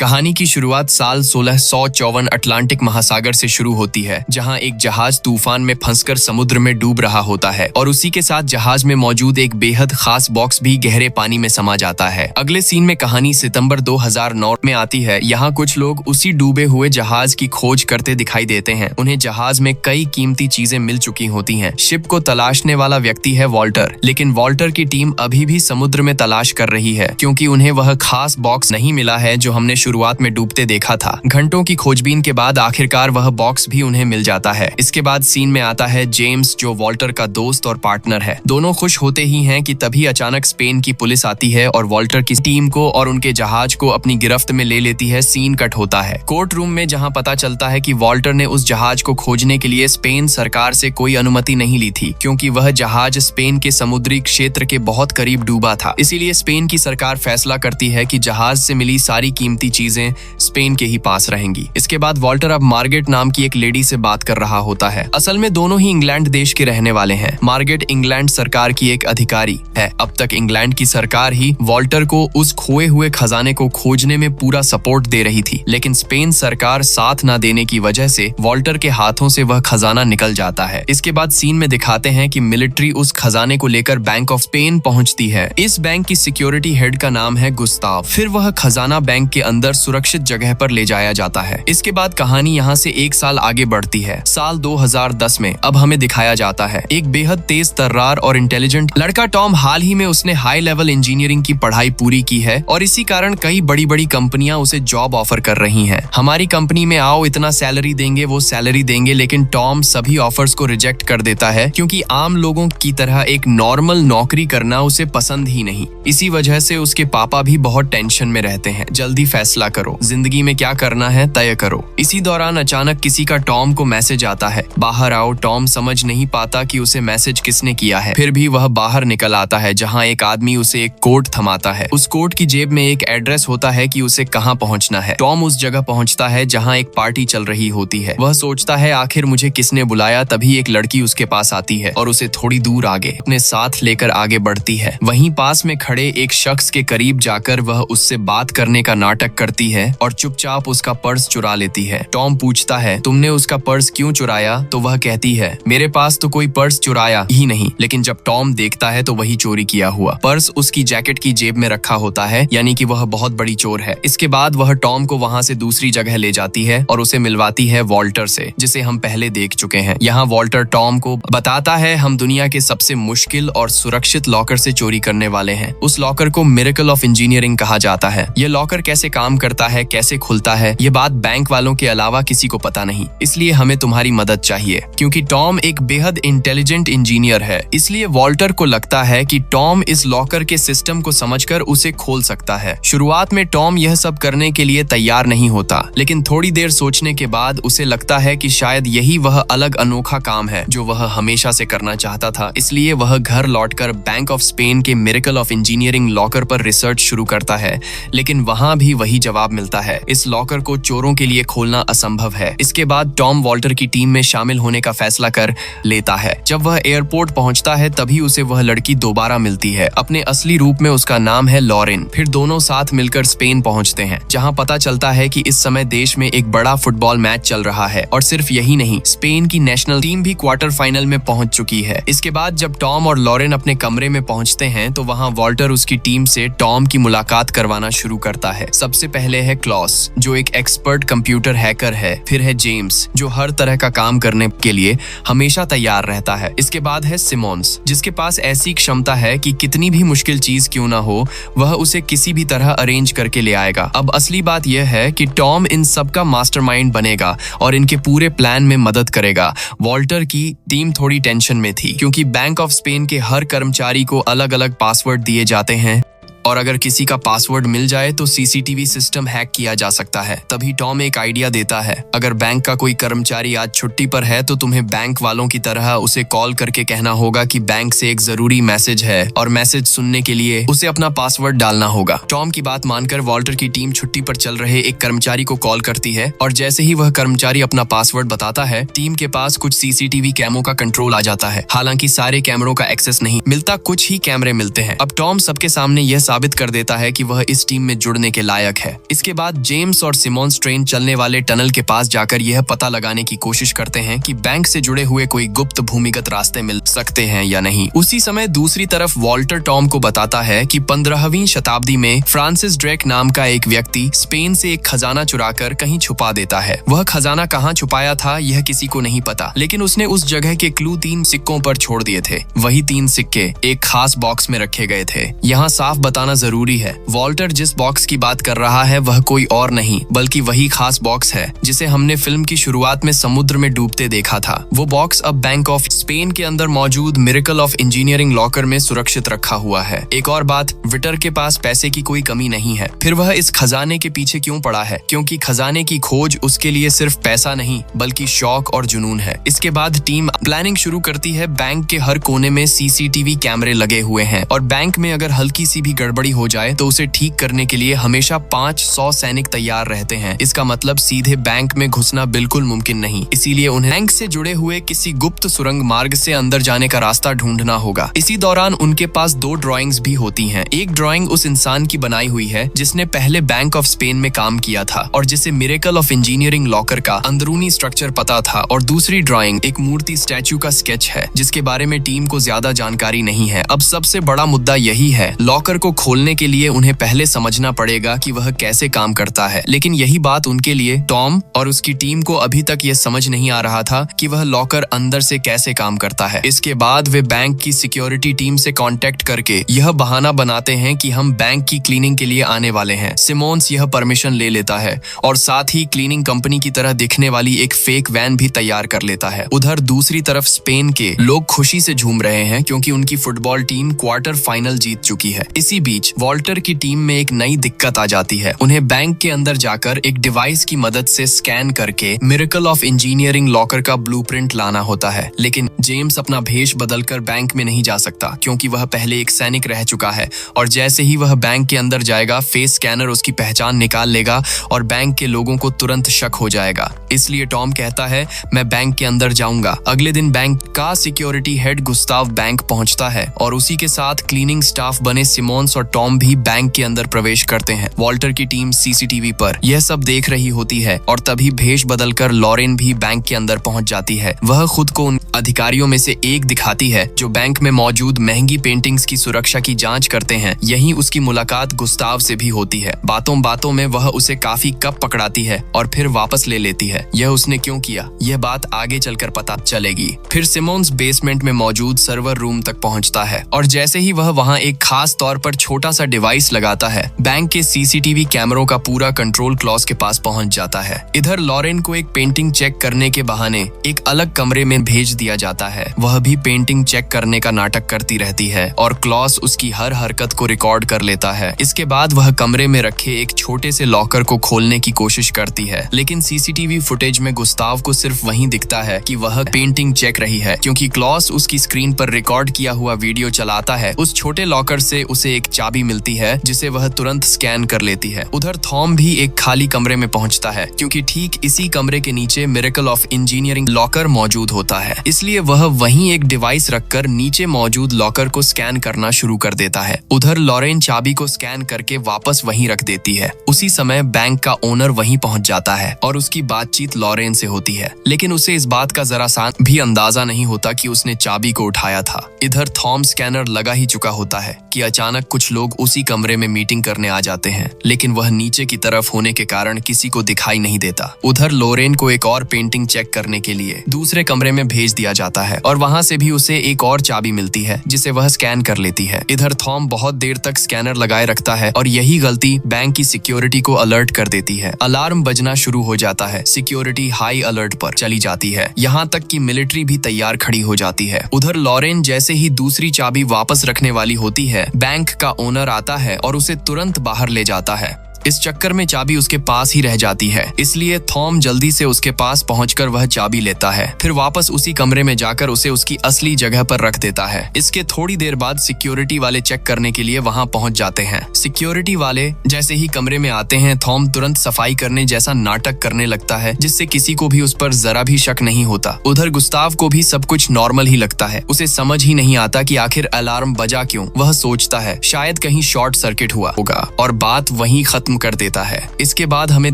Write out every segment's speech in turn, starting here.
कहानी की शुरुआत साल 1654 अटलांटिक महासागर से शुरू होती है, जहां एक जहाज तूफान में फंसकर समुद्र में डूब रहा होता है और उसी के साथ जहाज में मौजूद एक बेहद खास बॉक्स भी गहरे पानी में समा जाता है। अगले सीन में कहानी सितंबर 2009 में आती है। यहाँ कुछ लोग उसी डूबे हुए जहाज की खोज करते दिखाई देते हैं। उन्हें जहाज में कई कीमती चीजें मिल चुकी होती हैं। शिप को तलाशने वाला व्यक्ति है वॉल्टर, लेकिन वॉल्टर की टीम अभी भी समुद्र में तलाश कर रही है, क्योंकि उन्हें वह खास बॉक्स नहीं मिला है जो हमने शुरुआत में डूबते देखा था। घंटों की खोजबीन के बाद आखिरकार वह बॉक्स भी उन्हें मिल जाता है। इसके बाद सीन में आता है जेम्स, जो वॉल्टर का दोस्त और पार्टनर है। दोनों खुश होते ही हैं कि तभी अचानक स्पेन की पुलिस आती है और वॉल्टर की टीम को और उनके जहाज को अपनी गिरफ्त में ले लेती है। सीन कट होता है कोर्ट रूम में, जहां पता चलता है कि वॉल्टर ने उस जहाज को खोजने के लिए स्पेन सरकार से कोई अनुमति नहीं ली थी, क्योंकि वह जहाज स्पेन के समुद्री क्षेत्र के बहुत करीब डूबा था। इसीलिए स्पेन की सरकार फैसला करती है कि जहाज से मिली सारी कीमती चीजें स्पेन के ही पास रहेंगी। इसके बाद वॉल्टर अब मार्गेट नाम की एक लेडी से बात कर रहा होता है। असल में दोनों ही इंग्लैंड देश के रहने वाले हैं। मार्गेट इंग्लैंड सरकार की एक अधिकारी है। अब तक इंग्लैंड की सरकार ही वॉल्टर को उस खोए हुए खजाने को खोजने में पूरा सपोर्ट दे रही थी, लेकिन स्पेन सरकार साथ न देने की वजह से वॉल्टर के हाथों से वह खजाना निकल जाता है। इसके बाद सीन में दिखाते हैं कि मिलिट्री उस खजाने को लेकर बैंक ऑफ स्पेन पहुंचती है। इस बैंक की सिक्योरिटी हेड का नाम है गुस्ताव। फिर वह खजाना बैंक के अंदर सुरक्षित जगह पर ले जाया जाता है। इसके बाद कहानी यहाँ से एक साल आगे बढ़ती है। साल 2010 में अब हमें दिखाया जाता है एक बेहद तेज तर्रार और इंटेलिजेंट लड़का टॉम। हाल ही में उसने हाई लेवल इंजीनियरिंग की पढ़ाई पूरी की है और इसी कारण कई बड़ी बड़ी कंपनियां उसे जॉब ऑफर कर रही हैं। हमारी कंपनी में आओ, इतना सैलरी देंगे, वो सैलरी देंगे, लेकिन टॉम सभी ऑफर्स को रिजेक्ट कर देता है, क्योंकि आम लोगों की तरह एक नॉर्मल नौकरी करना उसे पसंद ही नहीं। इसी वजह से उसके पापा भी बहुत टेंशन में रहते हैं। जल्दी फैसला करो, जिंदगी में क्या करना है तय करो। इसी दौरान अचानक किसी का टॉम को मैसेज आता है, बाहर आओ। टॉम समझ नहीं पाता कि उसे मैसेज किसने किया है। फिर भी वह बाहर निकल आता है, जहां एक आदमी उसे एक कोट थमाता है। उस कोट की जेब में एक एड्रेस होता है कि उसे कहां पहुंचना है। टॉम उस जगह पहुंचता है जहां एक पार्टी चल रही होती है। वह सोचता है आखिर मुझे किसने बुलाया। तभी एक लड़की उसके पास आती है और उसे थोड़ी दूर आगे अपने साथ लेकर आगे बढ़ती है। वहीं पास में खड़े एक शख्स के करीब जाकर वह उससे बात करने का नाटक करती है और चुपचाप उसका पर्स चुरा लेती है। टॉम पूछता है, तुमने उसका पर्स क्यों चुराया? तो वह कहती है, मेरे पास तो कोई पर्स चुराया ही नहीं। लेकिन जब टॉम देखता है तो वही चोरी किया हुआ पर्स उसकी जैकेट की जेब में रखा होता है, यानी कि वह बहुत बड़ी चोर है। इसके बाद वह टॉम को वहां से दूसरी जगह ले जाती है और उसे मिलवाती है वॉल्टर से, जिसे हम पहले देख चुके हैं। यहाँ वॉल्टर टॉम को बताता है, हम दुनिया के सबसे मुश्किल और सुरक्षित लॉकर से चोरी करने वाले हैं। उस लॉकर को मिरेकल ऑफ इंजीनियरिंग कहा जाता है। यह लॉकर कैसे काम करता है, कैसे खुलता है, ये बात बैंक वालों के अलावा किसी को पता नहीं। इसलिए हमें तुम्हारी मदद चाहिए, क्योंकि टॉम एक बेहद इंटेलिजेंट इंजीनियर है। इसलिए वॉल्टर को लगता है कि टॉम इस लॉकर के सिस्टम को समझकर उसे खोल सकता है। शुरुआत में टॉम यह सब करने के लिए तैयार नहीं होता, लेकिन थोड़ी देर सोचने के बाद उसे लगता है कि शायद यही वह अलग अनोखा काम है जो वह हमेशा से करना चाहता था। इसलिए वह घर लौटकर बैंक ऑफ स्पेन के मिरेकल ऑफ इंजीनियरिंग लॉकर पर रिसर्च शुरू करता है, लेकिन वहां भी वही जवाब मिलता है, इस लॉकर को चोरों के लिए खोलना असंभव है। इसके बाद टॉम वॉल्टर की टीम में शामिल होने का फैसला कर लेता है। जब वह एयरपोर्ट पहुंचता है तभी उसे वह लड़की दोबारा मिलती है। अपने असली रूप में उसका नाम है लॉरेन। फिर दोनों साथ मिलकर स्पेन पहुंचते हैं, जहां पता चलता है कि इस समय देश में एक बड़ा फुटबॉल मैच चल रहा है। और सिर्फ यही नहीं, स्पेन की नेशनल टीम भी क्वार्टर फाइनल में पहुंच चुकी है। इसके बाद जब टॉम और लॉरेन अपने कमरे में पहुंचते हैं तो वहां वॉल्टर उसकी टीम से टॉम की मुलाकात करवाना शुरू करता है। सबसे पहले है क्लॉस, जो एक एक्सपर्ट कंप्यूटर हैकर है। फिर है जेम्स, जो हर तरह का काम करने के लिए हमेशा तैयार रहता है। इसके बाद है सिमोन्स, जिसके पास ऐसी क्षमता है कि कितनी भी मुश्किल चीज क्यों ना हो, वह उसे किसी भी तरह अरेंज करके ले आएगा। अब असली बात यह है कि टॉम इन सब का मास्टरमाइंड बनेगा और इनके पूरे प्लान में मदद करेगा। वॉल्टर की टीम थोड़ी टेंशन में थी, क्योंकि बैंक ऑफ स्पेन के हर कर्मचारी को अलग अलग पासवर्ड दिए जाते हैं और अगर किसी का पासवर्ड मिल जाए तो सीसीटीवी सिस्टम हैक किया जा सकता है। तभी टॉम एक आइडिया देता है, अगर बैंक का कोई कर्मचारी आज छुट्टी पर है तो तुम्हें बैंक वालों की तरह उसे कॉल करके कहना होगा कि बैंक से एक जरूरी मैसेज है और मैसेज सुनने के लिए उसे अपना पासवर्ड डालना होगा। टॉम की बात मानकर वॉल्टर की टीम छुट्टी पर चल रहे एक कर्मचारी को कॉल करती है और जैसे ही वह कर्मचारी अपना पासवर्ड बताता है, टीम के पास कुछ सीसीटीवी कैमरों का कंट्रोल आ जाता है। हालांकि सारे कैमरों का एक्सेस नहीं मिलता, कुछ ही कैमरे मिलते हैं। अब टॉम सबके सामने यह साबित कर देता है कि वह इस टीम में जुड़ने के लायक है। इसके बाद जेम्स और सिमोन्स ट्रेन चलने वाले टनल के पास जाकर यह पता लगाने की कोशिश करते हैं कि बैंक से जुड़े हुए कोई गुप्त भूमिगत रास्ते मिल सकते हैं या नहीं। उसी समय दूसरी तरफ वॉल्टर टॉम को बताता है कि 15वीं शताब्दी में फ्रांसिस ड्रेक नाम का एक व्यक्ति स्पेन से एक खजाना चुराकर कहीं छुपा देता है। वह खजाना कहाँ छुपाया था यह किसी को नहीं पता, लेकिन उसने उस जगह के क्लू 3 सिक्कों पर छोड़ दिए थे। वही 3 सिक्के एक खास बॉक्स में रखे गए थे। यहाँ साफ बताना जरूरी है, वॉल्टर जिस बॉक्स की बात कर रहा है वह कोई और नहीं बल्कि वही खास बॉक्स है जिसे हमने फिल्म की शुरुआत में समुद्र में डूबते देखा था। वो बॉक्स अब बैंक ऑफ स्पेन के अंदर मौजूद मिरेकल ऑफ इंजीनियरिंग लॉकर में सुरक्षित रखा हुआ है। एक और बात, विटर के पास पैसे की कोई कमी नहीं है। फिर वह इस खजाने के पीछे क्यों पड़ा है? क्योंकि खजाने की खोज उसके लिए सिर्फ पैसा नहीं बल्कि शौक और जुनून है। इसके बाद टीम प्लानिंग शुरू करती है। बैंक के हर कोने में सीसीटीवी कैमरे लगे हुए हैं और बैंक में अगर हल्की सी भी गड़बड़ी हो जाए तो उसे ठीक करने के लिए हमेशा 500 सैनिक तैयार रहते हैं। इसका मतलब सीधे बैंक में घुसना बिल्कुल मुमकिन नहीं, इसीलिए उन्हें बैंक से जुड़े हुए किसी गुप्त सुरंग मार्ग से अंदर जाने का रास्ता ढूंढना होगा। इसी दौरान उनके पास 2 ड्राइंग्स भी होती हैं। एक ड्राइंग उस इंसान की बनाई हुई है जिसने पहले बैंक ऑफ स्पेन में काम किया था और जिसे मिरेकल ऑफ इंजीनियरिंग लॉकर का अंदरूनी स्ट्रक्चर पता था, और दूसरी ड्राइंग एक मूर्ति स्टैचू का स्केच है जिसके बारे में टीम को ज्यादा जानकारी नहीं है। अब सबसे बड़ा मुद्दा यही है, लॉकर को खोलने के लिए उन्हें पहले समझना पड़ेगा कि वह कैसे काम करता है। लेकिन यही बात उनके लिए टॉम और उसकी टीम को अभी तक यह समझ नहीं आ रहा था कि वह लॉकर अंदर से कैसे काम करता है। इसके बाद वे बैंक की सिक्योरिटी टीम से कांटेक्ट करके यह बहाना बनाते हैं कि हम बैंक की क्लीनिंग के लिए आने वाले हैं। सिमोन्स यह परमिशन ले लेता है और साथ ही क्लीनिंग कंपनी की तरह दिखने वाली एक फेक वैन भी तैयार कर लेता है। उधर दूसरी तरफ स्पेन के लोग खुशी से झूम रहे हैं क्योंकि उनकी फुटबॉल टीम क्वार्टर फाइनल जीत चुकी है। इसी बीच वॉल्टर की टीम में एक नई दिक्कत आ जाती है। उन्हें बैंक के अंदर जाकर एक डिवाइस की मदद से स्कैन करके मिरेकल ऑफ इंजीनियरिंग लॉकर का ब्लूप्रिंट लाना होता है। लेकिन जेम्स अपना भेष बदलकर बैंक में नहीं जा सकता क्योंकि वह पहले एक सैनिक रह चुका है और जैसे ही वह बैंक के अंदर जाएगा फेस स्कैनर उसकी पहचान निकाल लेगा और बैंक के लोगों को तुरंत शक हो जाएगा। इसलिए टॉम कहता है मैं बैंक के अंदर जाऊंगा। अगले दिन बैंक का सिक्योरिटी हेड गुस्ताव बैंक पहुंचता है और उसी के साथ क्लीनिंग स्टाफ बने सिमोन्स और टॉम भी बैंक के अंदर प्रवेश करते हैं। वॉल्टर की टीम सीसीटीवी पर यह सब देख रही होती है और तभी भेष बदलकर लॉरेन भी बैंक के अंदर पहुंच जाती है। वह खुद को उन अधिकारियों में से एक दिखाती है जो बैंक में मौजूद महंगी पेंटिंग्स की सुरक्षा की जांच करते हैं। यही उसकी मुलाकात गुस्ताव से भी होती है। बातों बातों में वह उसे काफी कप पकड़ाती है और फिर वापस ले लेती है। यह उसने क्यों किया यह बात आगे चलकर पता चलेगी। फिर सिमोन्स बेसमेंट में मौजूद सर्वर रूम तक पहुंचता है और जैसे ही वह वहां एक खास तौर पर छोटा सा डिवाइस लगाता है बैंक के सीसीटीवी कैमरों का पूरा कंट्रोल क्लॉज के पास पहुंच जाता है। इधर लॉरेन को एक पेंटिंग चेक करने के बहाने एक अलग कमरे में भेज दिया जाता है। वह भी पेंटिंग चेक करने का नाटक करती रहती है और क्लॉस उसकी हर हरकत को रिकॉर्ड कर लेता है। इसके बाद वह कमरे में रखे एक छोटे से लॉकर को खोलने की कोशिश करती है, लेकिन सीसीटीवी फुटेज में गुस्ताव को सिर्फ वहीं दिखता है कि वह पेंटिंग चेक रही है। क्योंकि क्लॉस उसकी स्क्रीन पर रिकॉर्ड किया हुआ वीडियो चलाता है, उस छोटे लॉकर से उसे एक चाबी मिलती है जिसे वह तुरंत स्कैन कर लेती है। उधर थॉम भी एक खाली कमरे में पहुंचता है क्योंकि ठीक इसी कमरे के नीचे मिरेकल ऑफ इंजीनियरिंग लॉकर मौजूद होता है, इसलिए वह वहीं एक डिवाइस रखकर नीचे मौजूद लॉकर को स्कैन करना शुरू कर देता है। उधर लॉरेन चाबी को स्कैन करके वापस वहीं रख देती है। उसी समय बैंक का ओनर वहीं पहुंच जाता है और उसकी बातचीत लॉरेन से होती है, लेकिन उसे इस बात का जरा सा भी अंदाजा नहीं होता कि उसने चाबी को उठाया था। इधर थॉम स्कैनर लगा ही चुका होता है कि अचानक कुछ लोग उसी कमरे में मीटिंग करने आ जाते हैं, लेकिन वह नीचे की तरफ होने के कारण किसी को दिखाई नहीं देता। उधर लॉरेन को एक और पेंटिंग चेक करने के लिए दूसरे कमरे में भेज दिया जाता है और वहां से भी उसे एक और चाबी मिलती है जिसे वह स्कैन कर लेती है। इधर थॉम बहुत देर तक स्कैनर लगाए रखता है और यही गलती बैंक की सिक्योरिटी को अलर्ट कर देती है। अलार्म बजना शुरू हो जाता है, सिक्योरिटी हाई अलर्ट पर चली जाती है, यहाँ तक कि मिलिट्री भी तैयार खड़ी हो जाती है। उधर लॉरेन जैसे ही दूसरी चाबी वापस रखने वाली होती है, बैंक का ओनर आता है और उसे तुरंत बाहर ले जाता है। इस चक्कर में चाबी उसके पास ही रह जाती है, इसलिए थॉम जल्दी से उसके पास पहुंचकर वह चाबी लेता है, फिर वापस उसी कमरे में जाकर उसे उसकी असली जगह पर रख देता है। इसके थोड़ी देर बाद सिक्योरिटी वाले चेक करने के लिए वहां पहुंच जाते हैं। सिक्योरिटी वाले जैसे ही कमरे में आते हैं, थॉम तुरंत सफाई करने जैसा नाटक करने लगता है, जिससे किसी को भी उस पर जरा भी शक नहीं होता। उधर गुस्ताव को भी सब कुछ नॉर्मल ही लगता है। उसे समझ ही नहीं आता कि आखिर अलार्म बजा क्यों। वह सोचता है शायद कहीं शॉर्ट सर्किट हुआ होगा और बात वहीं खत्म कर देता है। इसके बाद हमें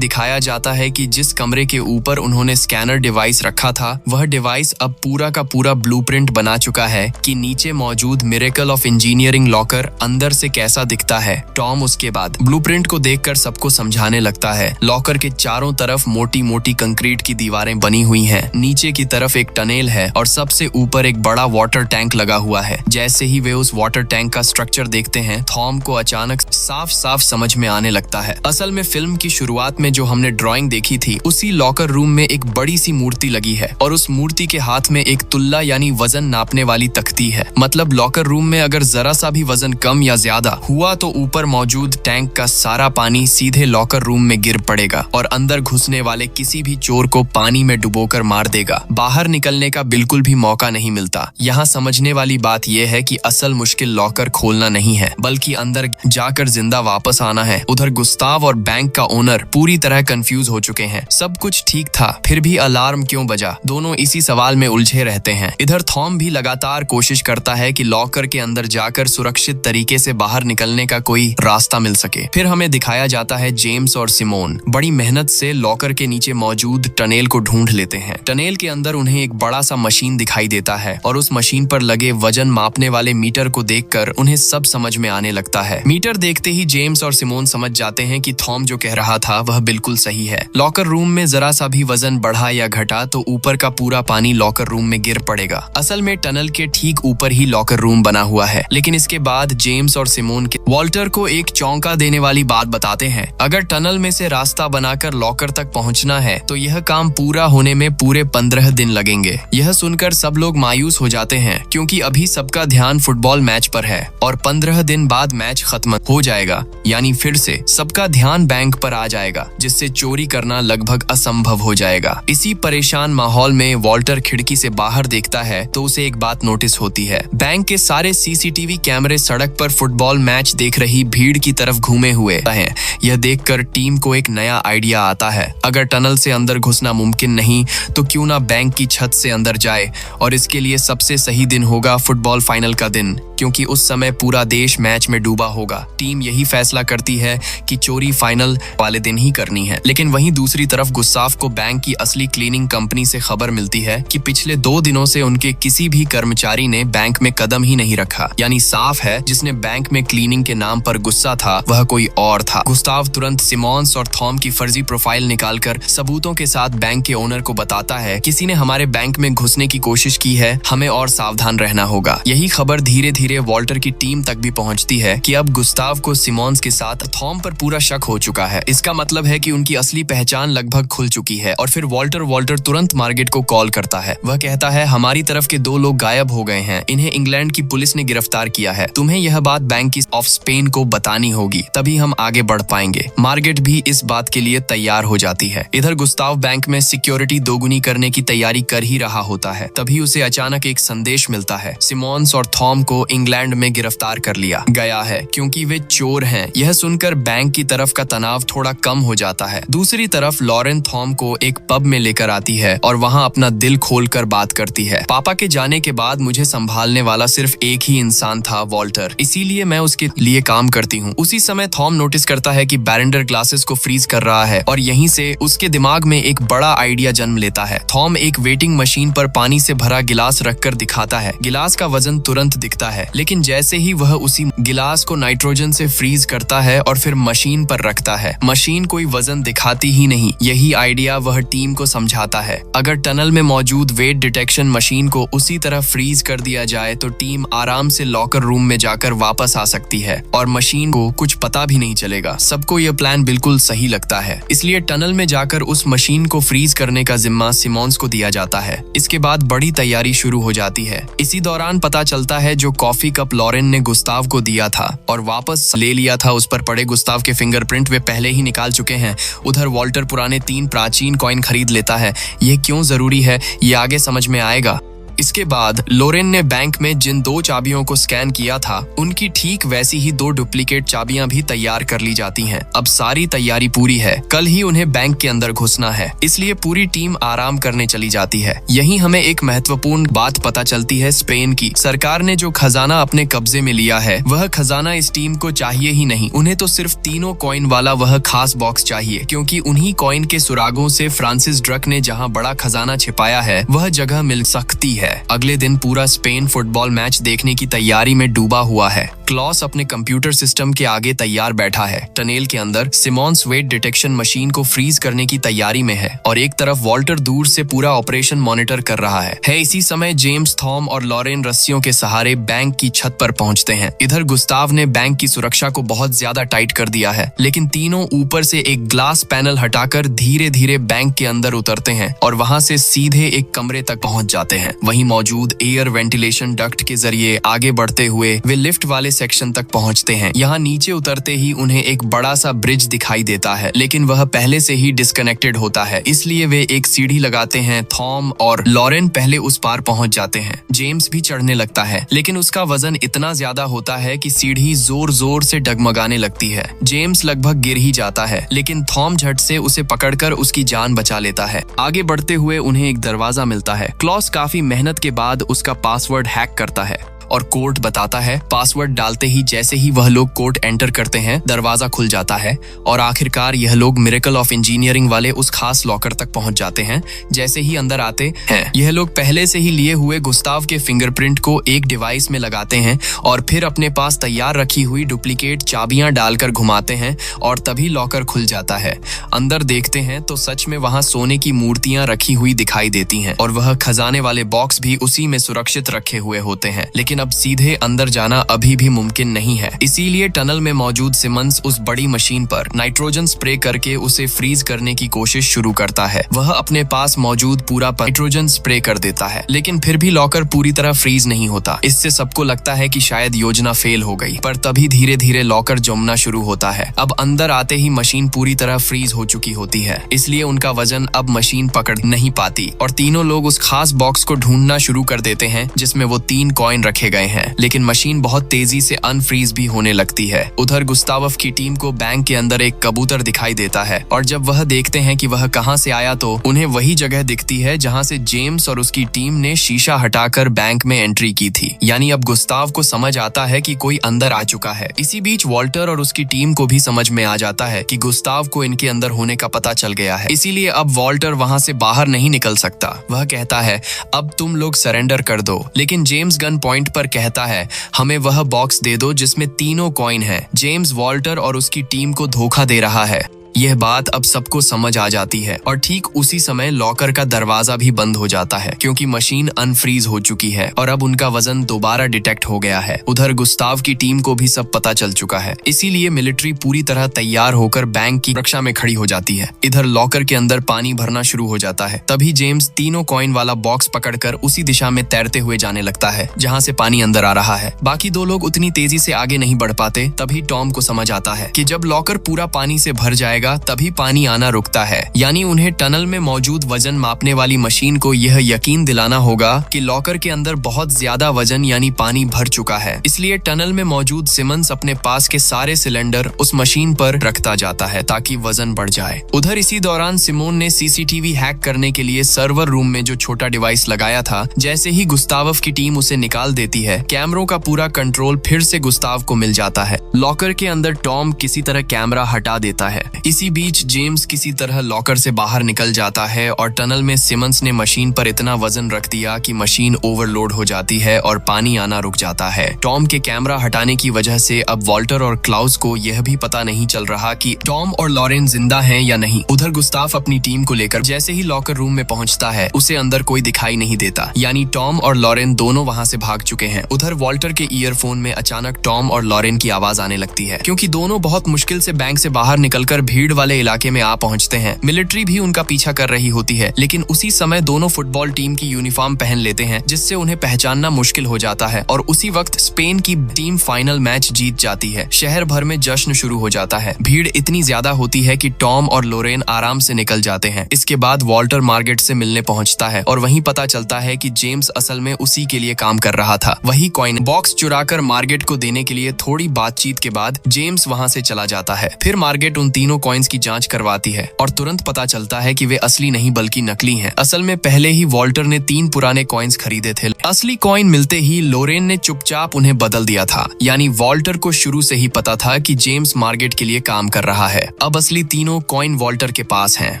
दिखाया जाता है कि जिस कमरे के ऊपर उन्होंने स्कैनर डिवाइस रखा था, वह डिवाइस अब पूरा का पूरा ब्लूप्रिंट बना चुका है कि नीचे मौजूद मिरेकल ऑफ इंजीनियरिंग लॉकर अंदर से कैसा दिखता है। टॉम उसके बाद ब्लूप्रिंट को देखकर सबको समझाने लगता है। लॉकर के चारों तरफ मोटी मोटी कंक्रीट की दीवारें बनी हुई हैं। नीचे की तरफ एक टनेल है और सबसे ऊपर एक बड़ा वाटर टैंक लगा हुआ है। जैसे ही वे उस वाटर टैंक का स्ट्रक्चर देखते हैं, थॉम को अचानक साफ साफ समझ में आने लगता है। असल में फिल्म की शुरुआत में जो हमने ड्राइंग देखी थी, उसी लॉकर रूम में एक बड़ी सी मूर्ति लगी है और उस मूर्ति के हाथ में एक तुल्ला यानी वजन नापने वाली तख्ती है। मतलब लॉकर रूम में अगर जरा सा भी वजन कम या ज्यादा हुआ तो ऊपर मौजूद टैंक का सारा पानी सीधे लॉकर रूम में गिर पड़ेगा और अंदर घुसने वाले किसी भी चोर को पानी में डुबोकर मार देगा। बाहर निकलने का बिल्कुल भी मौका नहीं मिलता। यहाँ समझने वाली बात यह है कि असल मुश्किल लॉकर खोलना नहीं है, बल्कि अंदर जाकर जिंदा वापस आना है। उधर गुस्ताव और बैंक का ओनर पूरी तरह कंफ्यूज हो चुके हैं। सब कुछ ठीक था, फिर भी अलार्म क्यों बजा? दोनों इसी सवाल में उलझे रहते हैं। इधर थॉम भी लगातार कोशिश करता है कि लॉकर के अंदर जाकर सुरक्षित तरीके से बाहर निकलने का कोई रास्ता मिल सके। फिर हमें दिखाया जाता है जेम्स और सिमोन बड़ी मेहनत से लॉकर के नीचे मौजूद टनेल को ढूंढ लेते हैं। टनेल के अंदर उन्हें एक बड़ा सा मशीन दिखाई देता है और उस मशीन पर लगे वजन मापने वाले मीटर को देखकर उन्हें सब समझ में आने लगता है। मीटर देखते ही जेम्स और सिमोन समझ जाते हैं कि थॉम जो कह रहा था वह बिल्कुल सही है। लॉकर रूम में जरा सा भी वजन बढ़ा या घटा तो ऊपर का पूरा पानी लॉकर रूम में गिर पड़ेगा। असल में टनल के ठीक ऊपर ही लॉकर रूम बना हुआ है। लेकिन इसके बाद जेम्स और सिमोन के वॉल्टर को एक चौंका देने वाली बात बताते हैं। अगर टनल में से रास्ता बनाकर लॉकर तक पहुंचना है तो यह काम पूरा होने में पूरे 15 दिन लगेंगे। यह सुनकर सब लोग मायूस हो जाते हैं, क्योंकि अभी सबका ध्यान फुटबॉल मैच पर है और 15 दिन बाद मैच खत्म हो जाएगा, यानी फिर से सबका ध्यान बैंक पर आ जाएगा, जिससे चोरी करना लगभग असंभव हो जाएगा। इसी परेशान माहौल में वॉल्टर खिड़की से बाहर देखता है तो उसे एक बात नोटिस होती है। बैंक के सारे सीसीटीवी कैमरे सड़क पर फुटबॉल मैच देख रही भीड़ की तरफ घूमे हुए हैं। यह देखकर टीम को एक नया आइडिया आता है। अगर टनल से अंदर घुसना मुमकिन नहीं तो क्यों ना बैंक की छत से अंदर जाए, और इसके लिए सबसे सही दिन होगा फुटबॉल फाइनल का दिन, क्योंकि उस समय पूरा देश मैच में डूबा होगा। टीम यही फैसला करती है कि चोरी फाइनल वाले दिन ही करनी है। लेकिन वहीं दूसरी तरफ गुस्ताव को बैंक की असली क्लीनिंग कंपनी से खबर मिलती है कि पिछले 2 दिनों से उनके किसी भी कर्मचारी ने बैंक में कदम ही नहीं रखा। यानी साफ है जिसने बैंक में क्लीनिंग के नाम पर गुस्सा था वह कोई और था। गुस्ताव तुरंत सिमोन्स और थॉम की फर्जी प्रोफाइल निकालकर सबूतों के साथ बैंक के ओनर को बताता है, किसी ने हमारे बैंक में घुसने की कोशिश की है, हमें और सावधान रहना होगा। यही खबर धीरे धीरे वॉल्टर की टीम तक भी पहुंचती है कि अब गुस्ताव को सिमोन्स के साथ थॉम पर पूरा शक हो चुका है। इसका मतलब है कि उनकी असली पहचान लगभग खुल चुकी है। और फिर वॉल्टर तुरंत मार्गेट को कॉल करता है। वह कहता है, हमारी तरफ के 2 लोग गायब हो गए हैं, इन्हें इंग्लैंड की पुलिस ने गिरफ्तार किया है। तुम्हें यह बात बैंक की ऑफ स्पेन को बतानी होगी, तभी हम आगे बढ़ पाएंगे। मार्गेट भी इस बात के लिए तैयार हो जाती है। इधर गुस्ताव बैंक में सिक्योरिटी दोगुनी करने की तैयारी कर ही रहा होता है, तभी उसे अचानक एक संदेश मिलता है। सिमोन्स और थॉम को इंग्लैंड में गिरफ्तार कर लिया गया है क्योंकि वे चोर हैं। यह सुनकर बैंक की तरफ का तनाव थोड़ा कम हो जाता है। दूसरी तरफ लॉरेन थॉम को एक पब में लेकर आती है और वहां अपना दिल खोलकर बात करती है। पापा के जाने के बाद मुझे संभालने वाला सिर्फ एक ही इंसान था, वॉल्टर, इसीलिए मैं उसके लिए काम करती हूँ। उसी समय थॉम नोटिस करता है कि बैरेंडर ग्लासेस को फ्रीज कर रहा है और यहीं से उसके दिमाग में एक बड़ा आइडिया जन्म लेता है। थॉम एक वेटिंग मशीन पर पानी से भरा गिलास रखकर दिखाता है। गिलास का वजन तुरंत दिखता है, लेकिन जैसे ही वह उसी गिलास को नाइट्रोजन से फ्रीज करता है और फिर मशीन पर रखता है, मशीन कोई वजन दिखाती ही नहीं। यही आइडिया वह टीम को समझाता है। अगर टनल में मौजूद वेट डिटेक्शन मशीन को उसी तरह फ्रीज कर दिया जाए तो टीम आराम से लॉकर रूम में जाकर वापस आ सकती है और मशीन को कुछ पता भी नहीं चलेगा। सबको यह प्लान बिल्कुल सही लगता है, इसलिए टनल में जाकर उस मशीन को फ्रीज करने का जिम्मा सिमोन्स को दिया जाता है। इसके बाद बड़ी तैयारी शुरू हो जाती है। इसी दौरान पता चलता है जो कॉफी कप लॉरेन ने गुस्ताव को दिया था और वापस ले लिया था, उस पर पड़े गुस्ताव के फिंगरप्रिंट वे पहले ही निकाल चुके हैं। उधर वॉल्टर पुराने 3 प्राचीन कॉइन खरीद लेता है। ये क्यों जरूरी है ये आगे समझ में आएगा। इसके बाद लोरेन ने बैंक में जिन 2 चाबियों को स्कैन किया था उनकी ठीक वैसी ही 2 डुप्लीकेट चाबियां भी तैयार कर ली जाती हैं। अब सारी तैयारी पूरी है, कल ही उन्हें बैंक के अंदर घुसना है, इसलिए पूरी टीम आराम करने चली जाती है। यहीं हमें एक महत्वपूर्ण बात पता चलती है स्पेन की। सरकार ने जो खजाना अपने कब्जे में लिया है वह खजाना इस टीम को चाहिए ही नहीं। उन्हें तो सिर्फ 3 कॉइन वाला वह खास बॉक्स चाहिए, क्योंकि उन्हीं कॉइन के सुरागों से फ्रांसिस ड्रक ने जहाँ बड़ा खजाना छिपाया है वह जगह मिल सकती है। अगले दिन पूरा स्पेन फुटबॉल मैच देखने की तैयारी में डूबा हुआ है। क्लॉस अपने कंप्यूटर सिस्टम के आगे तैयार बैठा है। टनेल के अंदर सिमोन्स वेट डिटेक्शन मशीन को फ्रीज करने की तैयारी में है और एक तरफ वॉल्टर दूर से पूरा ऑपरेशन मॉनिटर कर रहा है। इसी समय जेम्स, थॉम और लॉरेन रस्सियों के सहारे बैंक की छत पर पहुंचते हैं। इधर गुस्ताव ने बैंक की सुरक्षा को बहुत ज्यादा टाइट कर दिया है, लेकिन तीनों ऊपर से एक ग्लास पैनल हटाकर धीरे धीरे बैंक के अंदर उतरते हैं और वहां से सीधे एक कमरे तक पहुंच जाते हैं। वहीं मौजूद एयर वेंटिलेशन डक्ट के जरिए आगे बढ़ते हुए वे लिफ्ट वाले सेक्शन तक पहुंचते हैं। यहाँ नीचे उतरते ही उन्हें एक बड़ा सा ब्रिज दिखाई देता है, लेकिन वह पहले से ही डिस्कनेक्टेड होता है, इसलिए वे एक सीढ़ी लगाते हैं। थॉम और लॉरेन पहले उस पार पहुंच जाते हैं। जेम्स भी चढ़ने लगता है, लेकिन उसका वजन इतना ज्यादा होता है कि सीढ़ी जोर जोर से डगमगाने लगती है। जेम्स लगभग गिर ही जाता है, लेकिन थॉम झट से उसे पकड़कर उसकी जान बचा लेता है। आगे बढ़ते हुए उन्हें एक दरवाजा मिलता है। क्लॉस काफी मेहनत के बाद उसका पासवर्ड हैक करता है और कोड बताता है। पासवर्ड डालते ही जैसे ही वह लोग कोड एंटर करते हैं दरवाजा खुल जाता है और आखिरकार यह लोग मिरेकल ऑफ इंजीनियरिंग वाले उस खास लॉकर तक पहुंच जाते हैं। जैसे ही अंदर आते हैं यह लोग पहले से ही लिए हुए गुस्ताव के फिंगरप्रिंट को एक डिवाइस में लगाते हैं और फिर अपने पास तैयार रखी हुई डुप्लीकेट चाबियां डालकर घुमाते हैं और तभी लॉकर खुल जाता है। अंदर देखते हैं तो सच में वहां सोने की मूर्तियां रखी हुई दिखाई देती हैं और वह खजाने वाले बॉक्स भी उसी में सुरक्षित रखे हुए होते हैं। लेकिन अब सीधे अंदर जाना अभी भी मुमकिन नहीं है, इसीलिए टनल में मौजूद सिमंस उस बड़ी मशीन पर नाइट्रोजन स्प्रे करके उसे फ्रीज करने की कोशिश शुरू करता है। वह अपने पास मौजूद पूरा नाइट्रोजन स्प्रे कर देता है, लेकिन फिर भी लॉकर पूरी तरह फ्रीज नहीं होता। इससे सबको लगता है कि शायद योजना फेल हो गई, पर तभी धीरे धीरे लॉकर जमना शुरू होता है। अब अंदर आते ही मशीन पूरी तरह फ्रीज हो चुकी होती है, इसलिए उनका वजन अब मशीन पकड़ नहीं पाती और तीनों लोग उस खास बॉक्स को ढूंढना शुरू कर देते हैं जिसमें वो 3 कॉइन रखे गए हैं। लेकिन मशीन बहुत तेजी से अनफ्रीज भी होने लगती है। उधर गुस्ताव की टीम को बैंक के अंदर एक कबूतर दिखाई देता है और जब वह देखते हैं कि वह कहां से आया तो उन्हें वही जगह दिखती है जहां से जेम्स और उसकी टीम ने शीशा हटाकर बैंक में एंट्री की थी। यानी अब गुस्ताव को समझ आता है कि कोई अंदर आ चुका है। इसी बीच वॉल्टर और उसकी टीम को भी समझ में आ जाता है कि गुस्ताव को इनके अंदर होने का पता चल गया है, इसीलिए अब वॉल्टर वहां से बाहर नहीं निकल सकता। वह कहता है अब तुम लोग सरेंडर कर दो, लेकिन जेम्स गन पॉइंट पर कहता है हमें वह बॉक्स दे दो जिसमें 3 कॉइन हैं। जेम्स वॉल्टर और उसकी टीम को धोखा दे रहा है। यह बात अब सबको समझ आ जाती है और ठीक उसी समय लॉकर का दरवाजा भी बंद हो जाता है, क्योंकि मशीन अनफ्रीज हो चुकी है और अब उनका वजन दोबारा डिटेक्ट हो गया है। उधर गुस्ताव की टीम को भी सब पता चल चुका है, इसीलिए मिलिट्री पूरी तरह तैयार होकर बैंक की रक्षा में खड़ी हो जाती है। इधर लॉकर के अंदर पानी भरना शुरू हो जाता है। तभी जेम्स 3 कॉइन वाला बॉक्स पकड़कर उसी दिशा में तैरते हुए जाने लगता है जहाँ से पानी अंदर आ रहा है। बाकी 2 लोग उतनी तेजी से आगे नहीं बढ़ पाते। तभी टॉम को समझ आता है कि जब लॉकर पूरा पानी से भर जाएगा तभी पानी आना रुकता है। यानी उन्हें टनल में मौजूद वजन मापने वाली मशीन को यह यकीन दिलाना होगा कि लॉकर के अंदर बहुत ज्यादा वजन यानी पानी भर चुका है। इसलिए टनल में मौजूद सिमंस अपने पास के सारे सिलेंडर उस मशीन पर रखता जाता है ताकि वजन बढ़ जाए। उधर इसी दौरान सिमोन ने सीसीटीवी हैक करने के लिए सर्वर रूम में जो छोटा डिवाइस लगाया था, जैसे ही गुस्ताव की टीम उसे निकाल देती है, कैमरों का पूरा कंट्रोल फिर से गुस्ताव को मिल जाता है। लॉकर के अंदर टॉम किसी तरह कैमरा हटा देता है। इसी बीच जेम्स किसी तरह लॉकर से बाहर निकल जाता है और टनल में सिमंस ने मशीन पर इतना वजन रख दिया कि मशीन ओवरलोड हो जाती है और पानी आना रुक जाता है। टॉम के कैमरा हटाने की वजह से अब वॉल्टर और क्लाउस को यह भी पता नहीं चल रहा कि टॉम और लॉरेन जिंदा हैं या नहीं। उधर गुस्ताव अपनी टीम को लेकर जैसे ही लॉकर रूम में पहुंचता है उसे अंदर कोई दिखाई नहीं देता, यानी टॉम और लॉरेन दोनों वहां से भाग चुके हैं। उधर वॉल्टर के ईयरफोन में अचानक टॉम और लॉरेन की आवाज आने लगती है, क्योंकि दोनों बहुत मुश्किल से बैंक से बाहर निकलकर भीड़ वाले इलाके में आ पहुंचते हैं। मिलिट्री भी उनका पीछा कर रही होती है, लेकिन उसी समय दोनों फुटबॉल टीम की यूनिफॉर्म पहन लेते हैं, जिससे उन्हें पहचानना मुश्किल हो जाता है। और उसी वक्त स्पेन की टीम फाइनल मैच जीत जाती है। शहर भर में जश्न शुरू हो जाता है। भीड़ इतनी ज्यादा होती है कि टॉम और लोरेन आराम से निकल जाते हैं। इसके बाद वॉल्टर मार्गेट से मिलने पहुंचता है और वहीं पता चलता है कि जेम्स असल में उसी के लिए काम कर रहा था। वही कॉइन बॉक्स चुराकर मार्गेट को देने के लिए थोड़ी बातचीत के बाद जेम्स वहां से चला जाता है। फिर मार्गेट उन तीनों कॉइन्स की जांच करवाती है और तुरंत पता चलता है कि वे असली नहीं बल्कि नकली हैं। असल में पहले ही वॉल्टर ने 3 पुराने कॉइन्स खरीदे थे। असली कॉइन मिलते ही लोरेन ने चुपचाप उन्हें बदल दिया था। यानी वॉल्टर को शुरू से ही पता था कि जेम्स मार्गेट के लिए काम कर रहा है। अब असली तीनों कॉइन वॉल्टर के पास हैं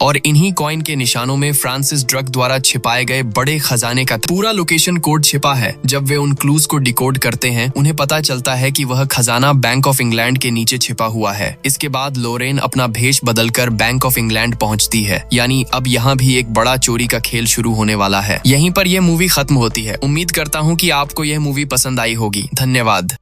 और इन्हीं कॉइन के निशानों में फ्रांसिस ड्रग द्वारा छिपाए गए बड़े खजाने का पूरा लोकेशन कोड छिपा है। जब वे उन क्लूज को डिकोड करते हैं, उन्हें पता चलता है कि वह खजाना बैंक ऑफ इंग्लैंड के नीचे छिपा हुआ है। इसके बाद लोरेन अपना भेष बदलकर बैंक ऑफ इंग्लैंड पहुंचती है। यानी अब यहाँ भी एक बड़ा चोरी का खेल शुरू होने वाला है। यहीं पर यह मूवी खत्म होती है। उम्मीद करता हूँ कि आपको यह मूवी पसंद आई होगी। धन्यवाद।